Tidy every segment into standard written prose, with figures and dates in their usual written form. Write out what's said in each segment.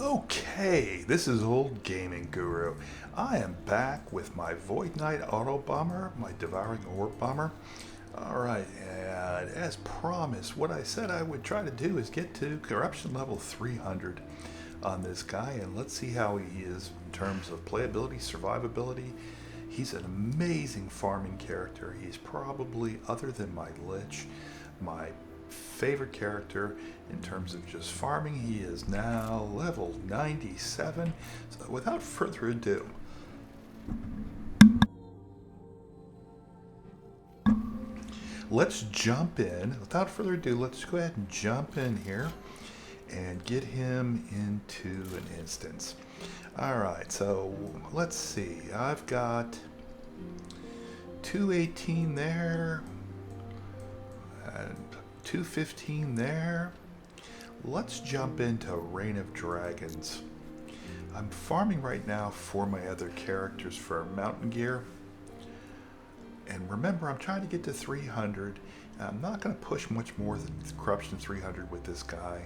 Okay, this is Old Gaming Guru. I am back with my Void Knight Autobomber, my Devouring Orb Bomber. Alright, and as promised, what I said I would try to do is get to corruption level 300 on this guy, and let's see how he is in terms of playability, survivability. He's an amazing farming character. He's probably, other than my Lich, my favorite character in terms of just farming. He is now level 97. So without further ado, let's jump in. Without further ado, let's go ahead and jump in here and get him into an instance. Alright, so let's see. I've got 218 there and 215 there. Let's jump into Reign of Dragons. I'm farming right now for my other characters for mountain gear. And remember, I'm trying to get to 300. I'm not going to push much more than Corruption 300 with this guy.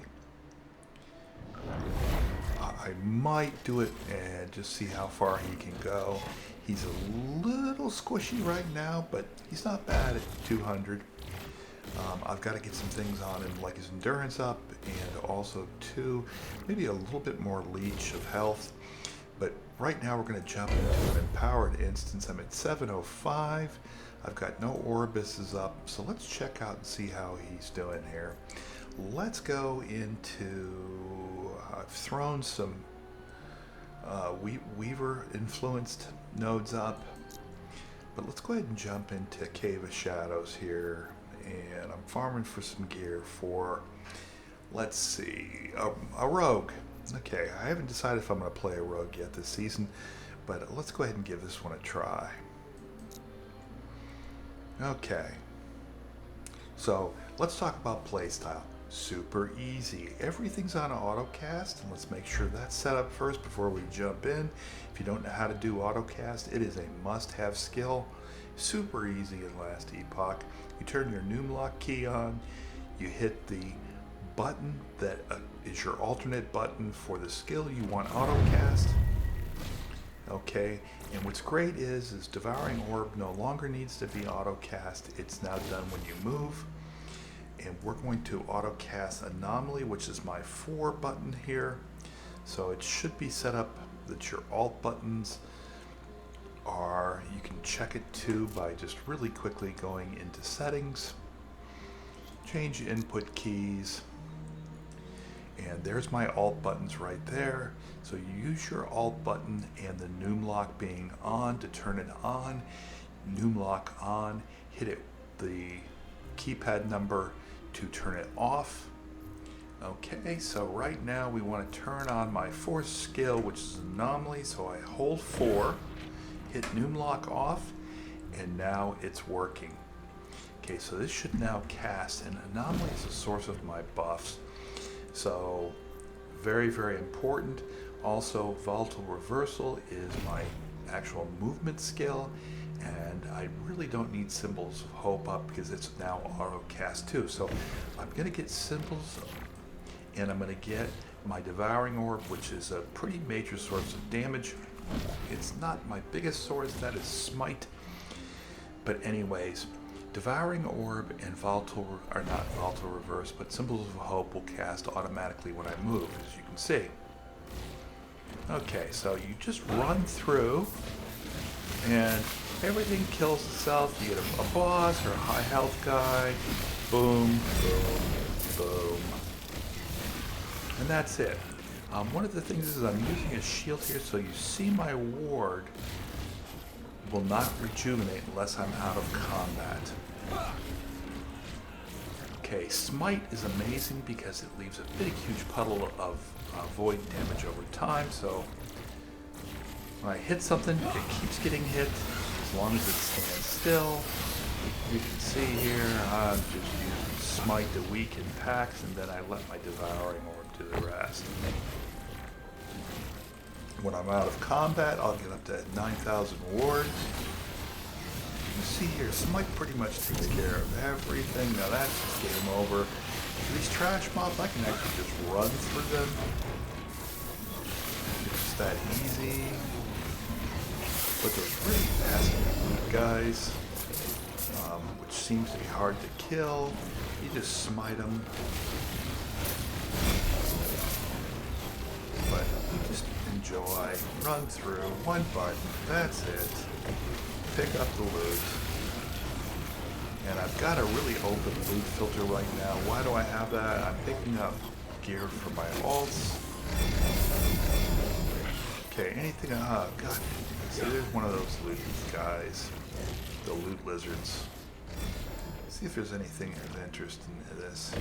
I might do it and just see how far he can go. He's a little squishy right now, but he's not bad at 200. I've got to get some things on him, like his endurance up, and also maybe a little bit more leech of health. But right now we're going to jump into an empowered instance. I'm at 705. I've got no Orbis up, so let's check out and see how he's doing here. Let's go into... I've thrown some Weaver-influenced nodes up, but let's go ahead and jump into Cave of Shadows here. And I'm farming for some gear for, let's see, a rogue. Okay, I haven't decided if I'm going to play a rogue yet this season, but let's go ahead and give this one a try. Okay, so let's talk about playstyle. Super easy. Everything's on autocast, and let's make sure that's set up first before we jump in. If you don't know how to do autocast, it is a must-have skill. Super easy in Last Epoch. You turn your Numlock key on, you hit the button that is your alternate button for the skill you want autocast. Okay, and what's great is Devouring Orb no longer needs to be autocast. It's now done when you move. And we're going to autocast Anomaly, which is my 4 button here. So it should be set up that your alt buttons are, you can check it too by just really quickly going into settings, change input keys, and there's my alt buttons right there. So you use your alt button and the Numlock being on to turn it on. Numlock on, hit it the keypad number to turn it off. Okay, so right now we want to turn on my 4th skill, which is Anomaly, so I hold 4, hit Numlock off, and now it's working. Okay, so this should now cast, and Anomaly is the source of my buffs. So, very, very important. Also, Volatile Reversal is my actual movement skill, and I really don't need Symbols of Hope up because it's now auto-cast too. So, I'm going to get Symbols, and I'm going to get my Devouring Orb, which is a pretty major source of damage. It's not my biggest source, that is Smite. But anyways, Devouring Orb and Volatile, are not Volatile Reverse, but Symbols of Hope will cast automatically when I move, as you can see. Okay, so you just run through, and everything kills itself. You get a boss or a high health guy, boom, boom, boom. And that's it. One of the things is I'm using a shield here, so you see my ward will not rejuvenate unless I'm out of combat. Okay, Smite is amazing because it leaves a big, huge puddle of void damage over time, so when I hit something, it keeps getting hit as long as it stands still. You can see here, I'm just using Smite to weaken packs, and then I let my Devouring Orb do the rest. When I'm out of combat, I'll get up to 9,000 ward. You see here, Smite pretty much takes care of everything. Now that's just game over. These trash mobs, I can actually just run through them. easy. But those pretty fast guys, which seems to be hard to kill, you just smite them. But you just enjoy, run through, one button, that's it. Pick up the loot. And I've got a really open loot filter right now. Why do I have that? I'm picking up gear for my alts. Okay, anything, God, see there's one of those loot guys, the loot lizards. See if there's anything of interest in this.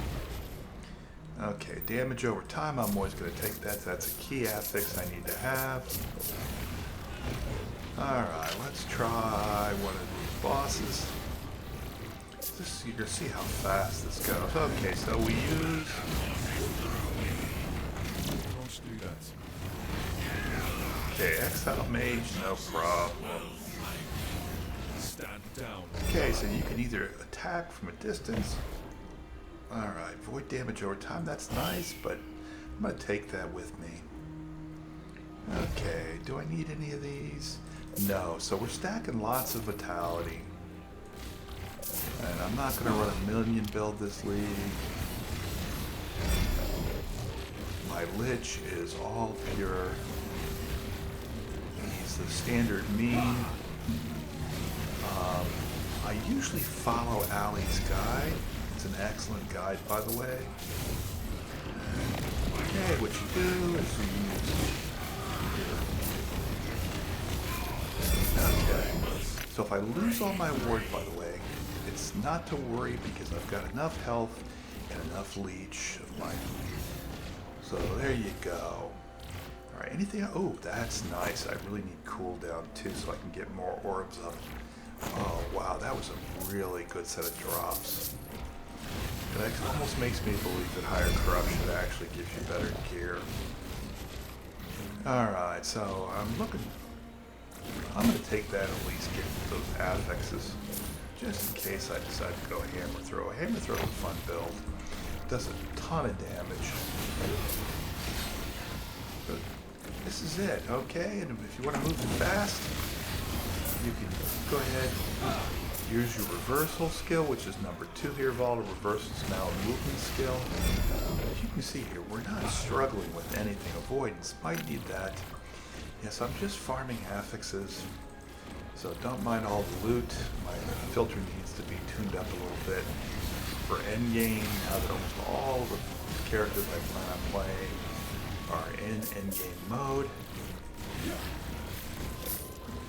Okay, damage over time, I'm always going to take that. That's a key affix I need to have. Alright, let's try one of these bosses. You can see how fast this goes. Okay, so we use... Okay, Exile Mage, no problem. Okay, so you can either attack from a distance. Alright, void damage over time, that's nice, but I'm going to take that with me. Okay, do I need any of these? No, so we're stacking lots of vitality. And I'm not going to run a million build this league. My Lich is all pure. He's the standard mean. I usually follow Ali's guide. It's an excellent guide, by the way. Okay, what you do is you use... Okay. So if I lose all my ward, by the way, it's not to worry because I've got enough health and enough leech of mine. So there you go. Alright, anything? Oh, that's nice. I really need cooldown too so I can get more orbs up. Oh, wow, that was a really good set of drops. It almost makes me believe that higher corruption actually gives you better gear. Alright, so I'm going to take that and at least get those affixes. Just in case I decide to go hammer throw. Hammer throw is a fun build. It does a ton of damage. But this is it, okay? And if you want to move it fast, you can go ahead and use your reversal skill, which is number 2 here. Volatile reversal is now a movement skill. As you can see here, we're not struggling with anything. Avoidance might need that. Yes, I'm just farming affixes. So don't mind all the loot. My filter needs to be tuned up a little bit for endgame, now that almost all the characters I plan on playing are in endgame mode.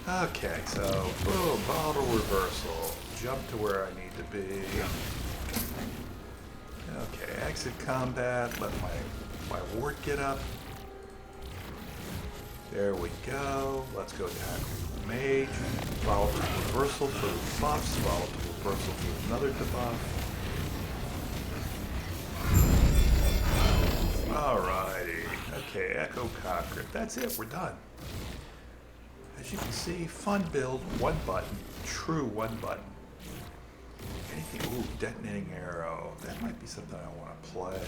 Okay, so boom, volatile reversal. Jump to where I need to be. Okay, exit combat, let my ward get up. There we go. Let's go tackle the mage. Volatile reversal for the buffs. Volatile reversal for another debuff. Alrighty. Okay, Echo Conquer. That's it. We're done. As you can see, fun build. One button. True one button. Anything? Ooh, detonating arrow. That might be something I want to play.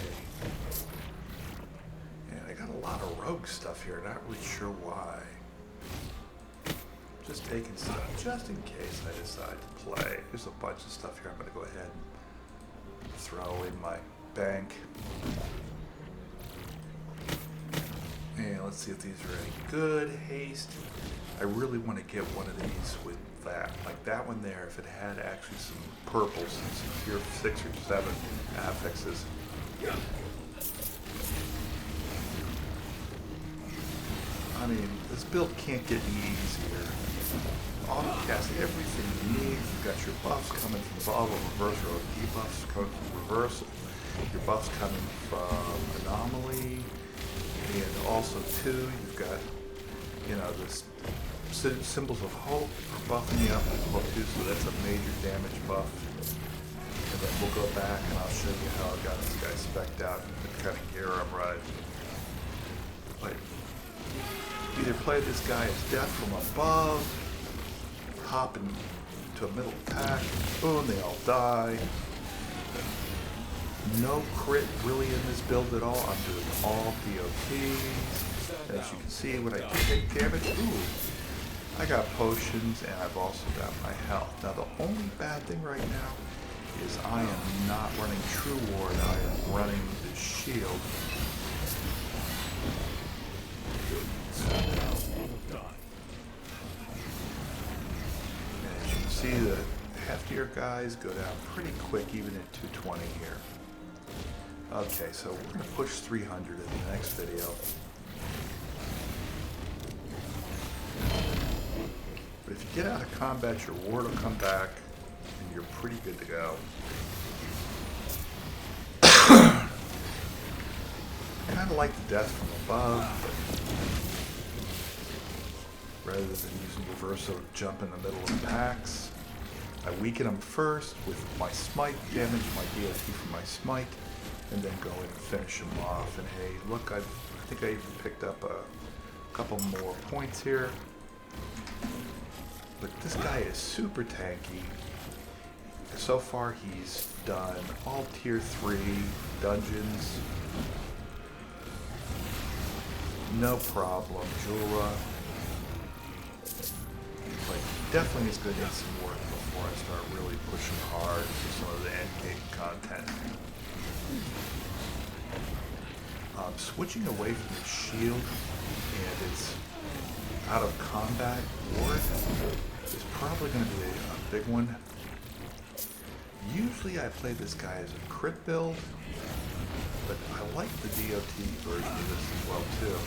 And I got a lot of rogue stuff here, not really sure why. Just taking stuff just in case I decide to play. There's a bunch of stuff here I'm going to go ahead and throw in my bank. And let's see if these are any good. Haste. I really want to get one of these with that. Like that one there, if it had actually some purples and some tier 6 or 7 affixes. I mean, this build can't get any easier. Auto-cast everything you need. You've got your buffs coming from volatile reversal, or debuffs coming from reversal. Your buffs coming from anomaly. And also, too, you've got, you know, this symbols of hope are buffing you up as well, too, so that's a major damage buff. And then we'll go back and I'll show you how I got this guy spec'd out and the kind of gear I'm running. But either play this guy as death from above, hop into a middle pack, boom, they all die. No crit really in this build at all. I'm doing all DOTs. As you can see, when I do take damage, ooh, I got potions and I've also got my health. Now the only bad thing right now is I am not running True Ward, I am running the shield. And as you can see, the heftier guys go down pretty quick even at 220 here. Okay, so we're going to push 300 in the next video. But if you get out of combat, your ward will come back, and you're pretty good to go. Kind of like the death from above, but rather than using reverso to jump in the middle of the packs, I weaken them first with my Smite damage, my DOT from my Smite, and then go in and finish them off. And hey, look, I think I even picked up a couple more points here. But this guy is super tanky. So far he's done all tier 3 dungeons. No problem. Jura. Like, definitely needs to get some work before I start really pushing hard for some of the endgame content. Switching away from the shield and its out of combat ward is probably going to be a big one. Usually I play this guy as a crit build, but I like the DOT version of this as well too.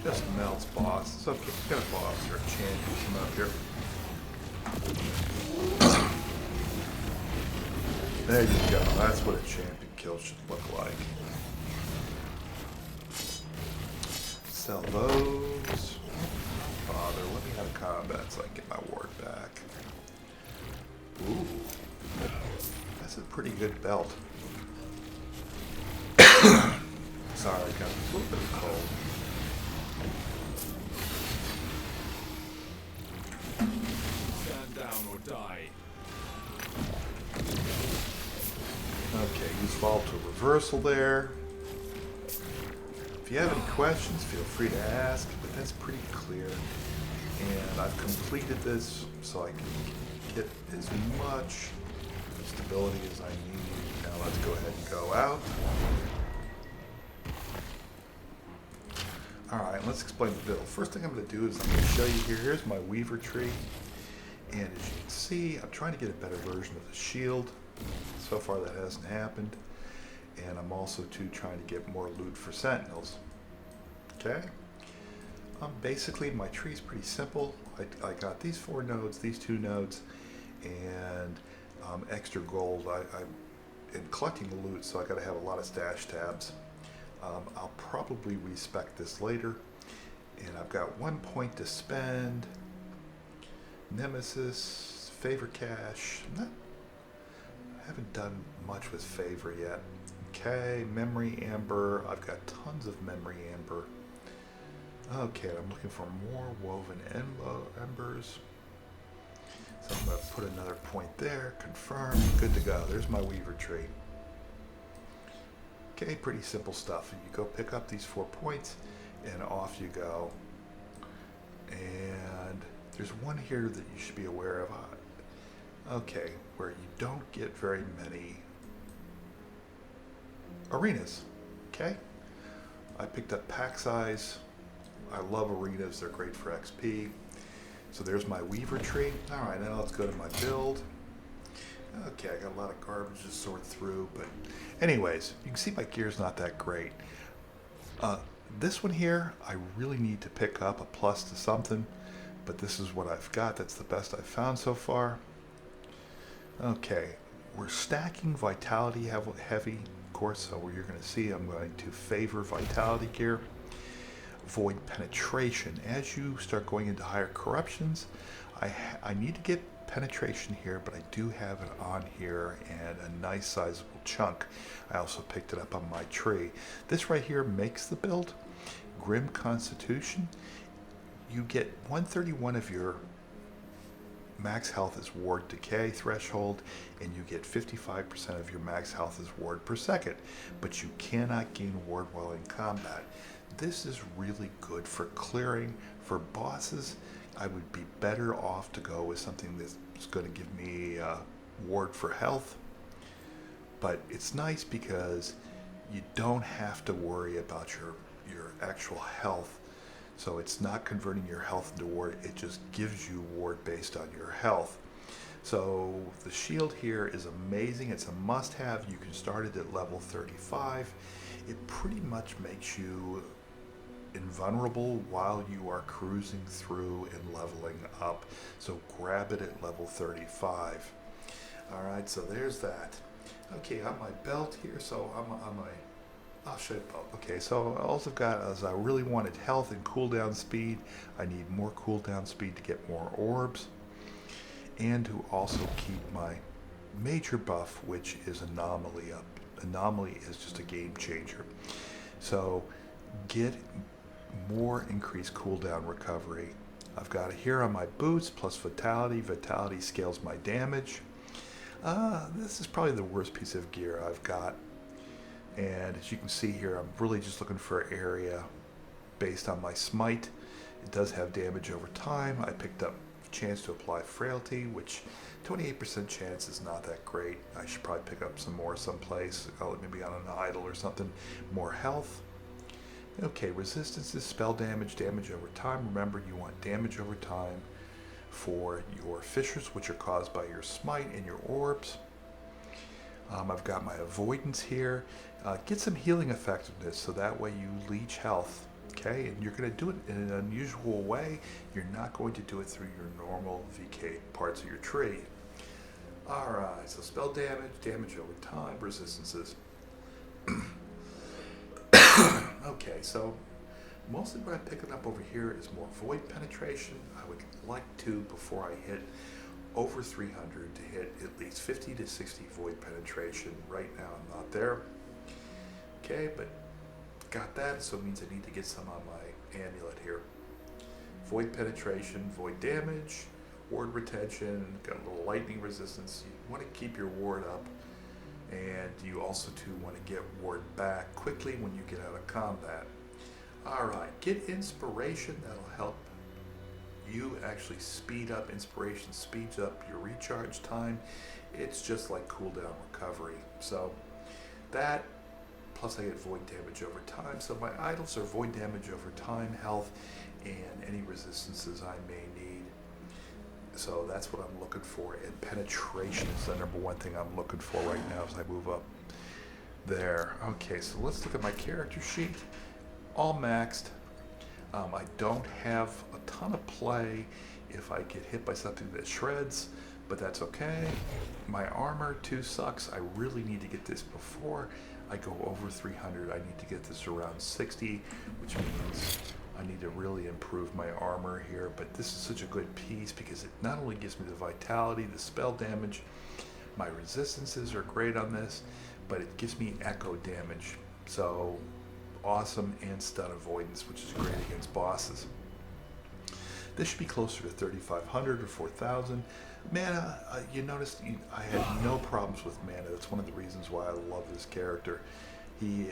Just melts boss. It's okay, we got a boss or a champion come up here. There you go, that's what a champion kill should look like. Sell those. Bother, let me out of combat so I can get my ward back. Ooh, that's a pretty good belt. Sorry, I got a little bit of cold. Stand down or die. Okay, use volatile reversal there. If you have any questions, feel free to ask, but that's pretty clear. And I've completed this so I can get as much stability as I need. Now let's go ahead and go out. Alright, let's explain the build. First thing I'm going to do is I'm going to show you here. Here's my Weaver tree. And as you can see, I'm trying to get a better version of the shield. So far that hasn't happened. And I'm also too trying to get more loot for sentinels. Okay? Basically my tree is pretty simple. I got these 4 nodes, these 2 nodes, and extra gold. I'm collecting the loot, so I got to have a lot of stash tabs. I'll probably respec this later. And I've got 1 point to spend. Nemesis, favor cache. I haven't done much with favor yet. Okay, memory amber. I've got tons of memory amber. Okay, I'm looking for more woven embers. So I'm going to put another point there. Confirm. Good to go. There's my Weaver tree. Okay, pretty simple stuff. You go pick up these 4 points and off you go. And there's one here that you should be aware of. Okay, where you don't get very many arenas. Okay, I picked up pack size. I love arenas, they're great for XP. So there's my Weaver tree. Alright, now let's go to my build. Okay, I got a lot of garbage to sort through, but anyways, you can see my gear's not that great. This one here, I really need to pick up a plus to something, but this is what I've got. That's the best I've found so far. Okay, we're stacking vitality heavy, of course, so you're going to see I'm going to favor vitality gear. Void penetration. As you start going into higher corruptions, I need to get penetration here, but I do have it on here and a nice sizable chunk. I also picked it up on my tree. This right here makes the build. Grim Constitution. You get 131 of your max health is ward decay threshold, and you get 55% of your max health as ward per second, but you cannot gain ward while in combat. This is really good for clearing. For bosses, I would be better off to go with something that's going to give me ward for health, but it's nice because you don't have to worry about your actual health. So it's not converting your health into ward, it just gives you ward based on your health. So the shield here is amazing. It's a must-have. You can start it at level 35. It pretty much makes you invulnerable while you are cruising through and leveling up. So grab it at level 35. Alright, so there's that. Okay, on my belt here, so I'll show you the belt. Okay, so all I've got is I really wanted health and cooldown speed. I need more cooldown speed to get more orbs, and to also keep my major buff, which is anomaly up. Anomaly is just a game changer. So get more increased cooldown recovery. I've got it here on my boots, plus vitality. Vitality scales my damage. This is probably the worst piece of gear I've got. And as you can see here, I'm really just looking for area based on my Smite. It does have damage over time. I picked up chance to apply frailty, which 28% chance is not that great. I should probably pick up some more someplace, maybe on an idol or something. More health. Okay, resistance is spell damage, damage over time. Remember, you want damage over time for your fissures, which are caused by your smite and your orbs. I've got my avoidance here. Get some healing effectiveness, so that way you leech health. Okay, and you're going to do it in an unusual way. You're not going to do it through your normal VK parts of your tree. Alright, so spell damage, damage over time, resistances. Okay, so mostly what I'm picking up over here is more void penetration. I would like to, before I hit over 300, to hit at least 50 to 60 void penetration. Right now I'm not there. Okay, but got that, so it means I need to get some on my amulet here. Void penetration, void damage, ward retention, got a little lightning resistance. You want to keep your ward up, and you also too want to get ward back quickly when you get out of combat. Alright, get inspiration. That'll help you actually speed up. Inspiration speeds up your recharge time. It's just like cooldown recovery. So that, plus I get void damage over time. So my idols are void damage over time, health, and any resistances I may need. So that's what I'm looking for, and penetration is the number one thing I'm looking for right now as I move up there. Okay, so let's look at my character sheet. All maxed. I don't have a ton of play if I get hit by something that shreds, but that's okay. My armor too sucks. I really need to get this before I go over 300. I need to get this around 60, which means I need to really improve my armor here. But this is such a good piece because it not only gives me the vitality, the spell damage, my resistances are great on this, but it gives me echo damage. So awesome, and stun avoidance, which is great against bosses. This should be closer to 3,500 or 4,000. Mana, you noticed I had no problems with mana. That's one of the reasons why I love this character. He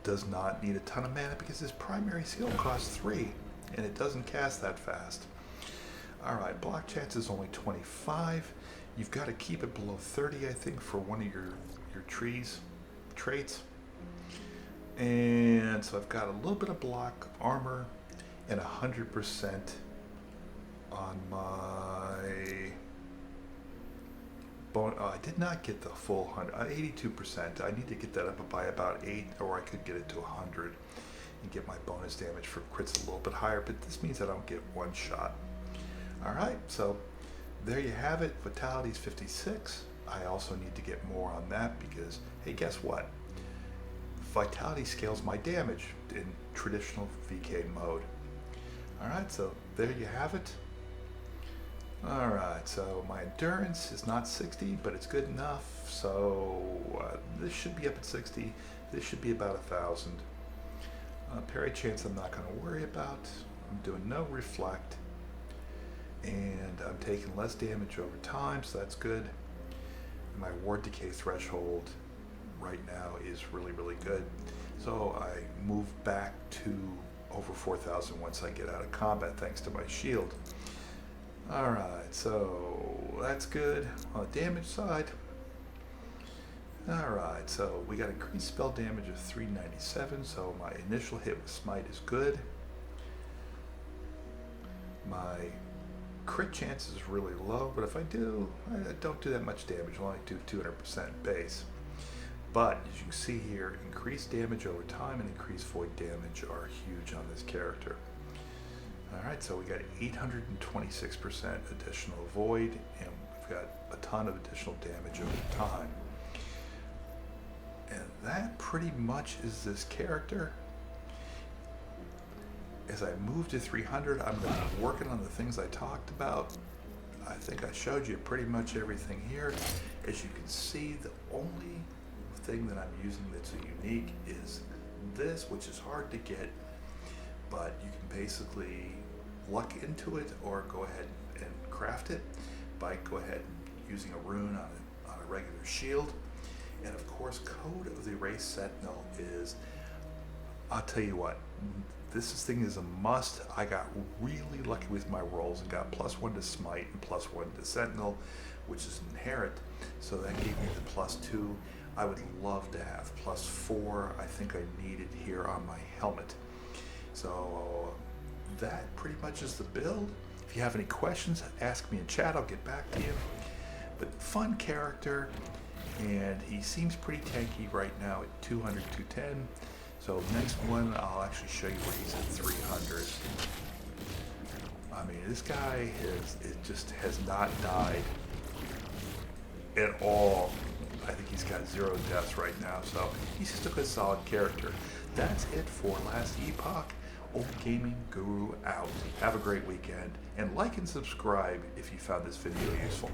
does not need a ton of mana because his primary skill costs 3, and it doesn't cast that fast. Alright, block chance is only 25. You've got to keep it below 30, I think, for one of your traits. And so I've got a little bit of block armor and 100% on my bone. I did not get the full 100, 82%. I need to get that up by about 8, or I could get it to 100 and get my bonus damage for crits a little bit higher, but this means I don't get one shot. Alright, so there you have it. Vitality is 56. I also need to get more on that because, hey, guess what? Vitality scales my damage in traditional VK mode. Alright, so there you have it. Alright, so my endurance is not 60, but it's good enough. So this should be up at 60. This should be about 1,000. Parry chance I'm not going to worry about. I'm doing no reflect. and I'm taking less damage over time, so that's good. My ward decay threshold right now is really, really good. So I move back to over 4,000 once I get out of combat thanks to my shield. Alright, so that's good on the damage side. Alright, so we got increased spell damage of 397, so my initial hit with Smite is good. My crit chance is really low, but if I do, I don't do that much damage. I only do 200% base. But as you can see here, increased damage over time and increased void damage are huge on this character. Alright, so we got 826% additional void, and we've got a ton of additional damage over time. And that pretty much is this character. As I move to 300, I'm going to be working on the things I talked about. I think I showed you pretty much everything here. As you can see, the only thing that I'm using that's unique is this, which is hard to get, but you can basically luck into it or go ahead and craft it by using a rune on a regular shield. And of course, Code of the Erased Sentinel is, I'll tell you what, this thing is a must. I got really lucky with my rolls and got +1 to Smite and +1 to Sentinel, which is inherent. So that gave me the +2. I would love to have +4. I think I need it here on my helmet. So that pretty much is the build. If you have any questions, ask me in chat. I'll get back to you. But fun character. And he seems pretty tanky right now at 200, 210. So next one, I'll actually show you where he's at 300. I mean, this guy just has not died at all. I think he's got 0 deaths right now, so he's just a good solid character. That's it for Last Epoch. Old Gaming Guru out. Have a great weekend, and like and subscribe if you found this video useful.